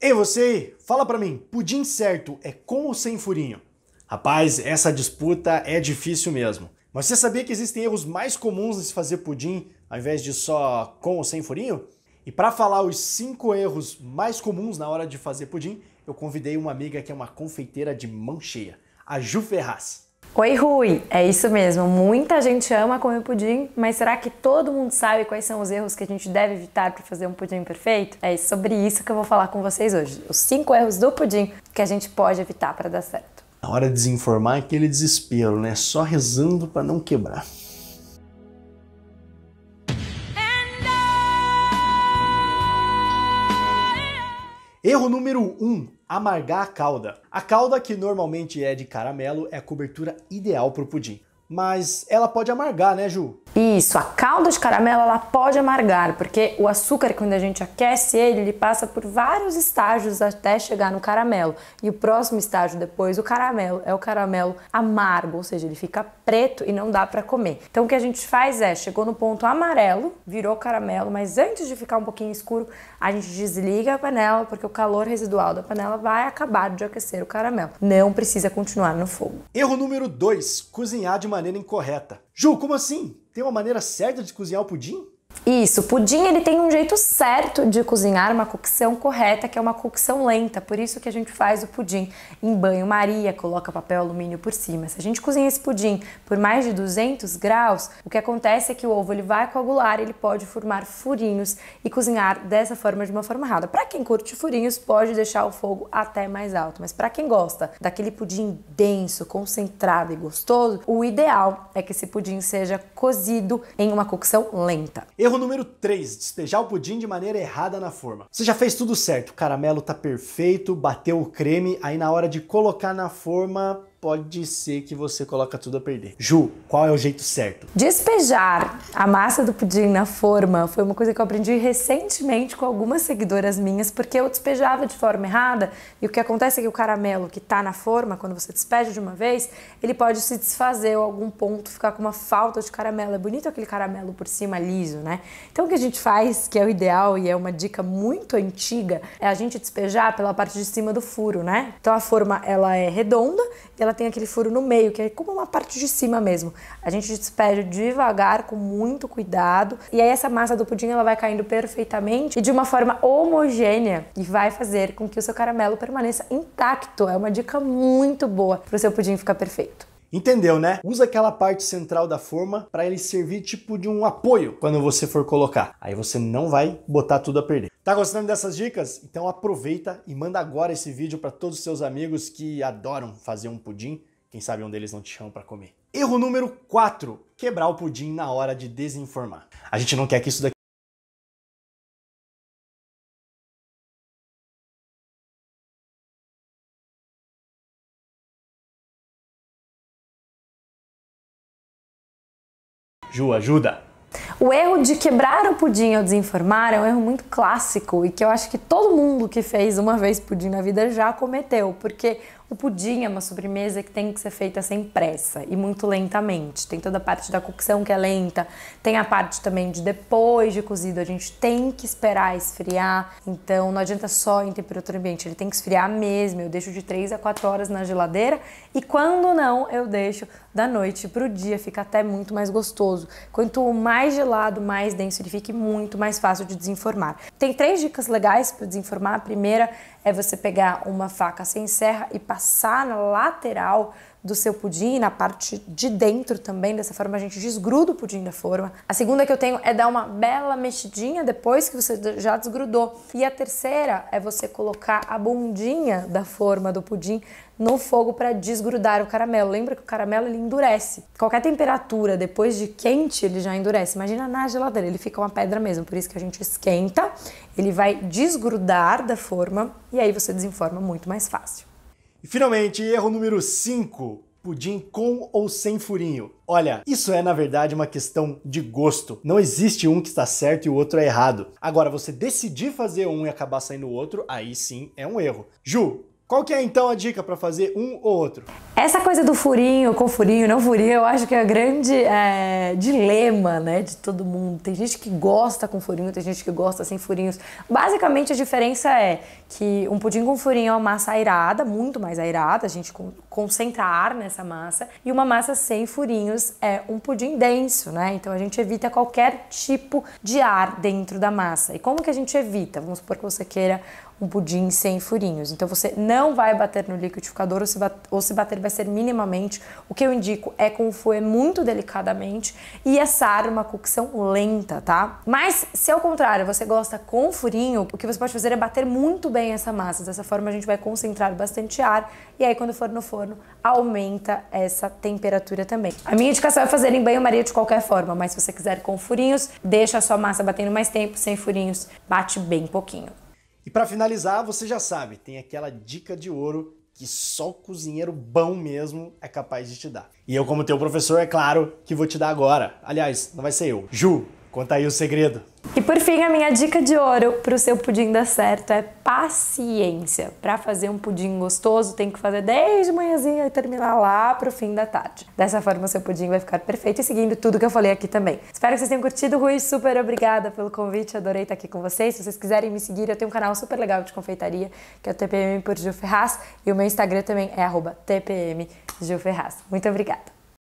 Ei você aí, fala pra mim, pudim certo é com ou sem furinho? Rapaz, essa disputa é difícil mesmo. Mas você sabia que existem erros mais comuns de se fazer pudim ao invés de só com ou sem furinho? E para falar os 5 erros mais comuns na hora de fazer pudim, eu convidei uma amiga que é uma confeiteira de mão cheia, a Ju Ferraz. Oi Rui, é isso mesmo, muita gente ama comer pudim, mas será que todo mundo sabe quais são os erros que a gente deve evitar para fazer um pudim perfeito? É sobre isso que eu vou falar com vocês hoje, os 5 erros do pudim que a gente pode evitar para dar certo. Na hora de desenformar é aquele desespero, né? Só rezando para não quebrar. Erro número 1, amargar a calda. A calda, que normalmente é de caramelo, é a cobertura ideal para o pudim. Mas ela pode amargar, né, Ju? Isso, a calda de caramelo ela pode amargar, porque o açúcar, quando a gente aquece ele passa por vários estágios até chegar no caramelo. E o próximo estágio depois, o caramelo, é o caramelo amargo, ou seja, ele fica preto e não dá para comer. Então o que a gente faz é, chegou no ponto amarelo, virou caramelo, mas antes de ficar um pouquinho escuro, a gente desliga a panela, porque o calor residual da panela vai acabar de aquecer o caramelo. Não precisa continuar no fogo. Erro número 2, cozinhar de maneira incorreta. Ju, como assim? Tem uma maneira certa de cozinhar o pudim? Isso, o pudim ele tem um jeito certo de cozinhar, uma cocção correta, que é uma cocção lenta, por isso que a gente faz o pudim em banho-maria, coloca papel alumínio por cima. Se a gente cozinha esse pudim por mais de 200 graus, o que acontece é que o ovo ele vai coagular, ele pode formar furinhos e cozinhar dessa forma, de uma forma errada. Para quem curte furinhos, pode deixar o fogo até mais alto, mas para quem gosta daquele pudim denso, concentrado e gostoso, o ideal é que esse pudim seja cozido em uma cocção lenta. Erro número 3, despejar o pudim de maneira errada na forma. Você já fez tudo certo, o caramelo tá perfeito, bateu o creme, aí na hora de colocar na forma, pode ser que você coloca tudo a perder. Ju, qual é o jeito certo? Despejar a massa do pudim na forma foi uma coisa que eu aprendi recentemente com algumas seguidoras minhas, porque eu despejava de forma errada e o que acontece é que o caramelo que tá na forma, quando você despeja de uma vez, ele pode se desfazer ou algum ponto ficar com uma falta de caramelo. É bonito aquele caramelo por cima liso, né? Então o que a gente faz, que é o ideal e é uma dica muito antiga, é a gente despejar pela parte de cima do furo, né? Então a forma ela é redonda e ela tem aquele furo no meio, que é como uma parte de cima mesmo. A gente despeja devagar, com muito cuidado, e aí essa massa do pudim ela vai caindo perfeitamente e de uma forma homogênea e vai fazer com que o seu caramelo permaneça intacto. É uma dica muito boa para o seu pudim ficar perfeito. Entendeu, né? Usa aquela parte central da forma para ele servir tipo de um apoio quando você for colocar. Aí você não vai botar tudo a perder. Tá gostando dessas dicas? Então aproveita e manda agora esse vídeo para todos os seus amigos que adoram fazer um pudim. Quem sabe um deles não te chama para comer. Erro número 4, quebrar o pudim na hora de desenformar. A gente não quer que isso daqui Ju, ajuda! O erro de quebrar o pudim ao desenformar é um erro muito clássico e que eu acho que todo mundo que fez uma vez pudim na vida já cometeu, porque o pudim é uma sobremesa que tem que ser feita sem pressa e muito lentamente. Tem toda a parte da cocção que é lenta, tem a parte também de depois de cozido, a gente tem que esperar esfriar, então não adianta só em temperatura ambiente, ele tem que esfriar mesmo. Eu deixo de 3 a 4 horas na geladeira e quando não, eu deixo da noite pro dia, fica até muito mais gostoso. Quanto mais gelado, mais denso ele fica e muito mais fácil de desenformar. Tem 3 dicas legais para desenformar. A primeira é você pegar uma faca sem serra e passar na lateral do seu pudim, na parte de dentro também, dessa forma a gente desgruda o pudim da forma. A segunda que eu tenho é dar uma bela mexidinha depois que você já desgrudou. E a terceira é você colocar a bundinha da forma do pudim no fogo para desgrudar o caramelo. Lembra que o caramelo ele endurece. Qualquer temperatura, depois de quente, ele já endurece. Imagina na geladeira, ele fica uma pedra mesmo. Por isso que a gente esquenta, ele vai desgrudar da forma e aí você desenforma muito mais fácil. E finalmente, erro número 5, pudim com ou sem furinho. Olha, isso é na verdade uma questão de gosto. Não existe um que está certo e o outro é errado. Agora, você decidir fazer um e acabar saindo o outro, aí sim é um erro. Ju, qual que é então a dica para fazer um ou outro? Essa coisa do furinho, com furinho, não furinho, eu acho que é o grande dilema, né, de todo mundo. Tem gente que gosta com furinho, tem gente que gosta sem furinhos. Basicamente a diferença é que um pudim com furinho é uma massa airada, muito mais airada, a gente concentra ar nessa massa, e uma massa sem furinhos é um pudim denso, né? Então a gente evita qualquer tipo de ar dentro da massa. E como que a gente evita? Vamos supor que você queira um pudim sem furinhos. Então você não vai bater no liquidificador, ou se bater vai ser minimamente. O que eu indico é com o fouet muito delicadamente e assar uma cocção lenta, tá? Mas se ao contrário você gosta com furinho, o que você pode fazer é bater muito bem essa massa. Dessa forma a gente vai concentrar bastante ar e aí quando for no forno aumenta essa temperatura também. A minha indicação é fazer em banho-maria de qualquer forma, mas se você quiser com furinhos, deixa a sua massa batendo mais tempo, sem furinhos, bate bem pouquinho. E para finalizar, você já sabe, tem aquela dica de ouro que só o cozinheiro bom mesmo é capaz de te dar. E eu, como teu professor, é claro que vou te dar agora. Aliás, não vai ser eu. Ju, conta aí o segredo. E por fim, a minha dica de ouro para o seu pudim dar certo é paciência. Para fazer um pudim gostoso, tem que fazer desde manhãzinha e terminar lá pro fim da tarde. Dessa forma, o seu pudim vai ficar perfeito e seguindo tudo que eu falei aqui também. Espero que vocês tenham curtido. Rui, super obrigada pelo convite, adorei estar aqui com vocês. Se vocês quiserem me seguir, eu tenho um canal super legal de confeitaria, que é o TPM por Ju Ferraz, e o meu Instagram também é @TPM Ju Ferraz. Muito obrigada!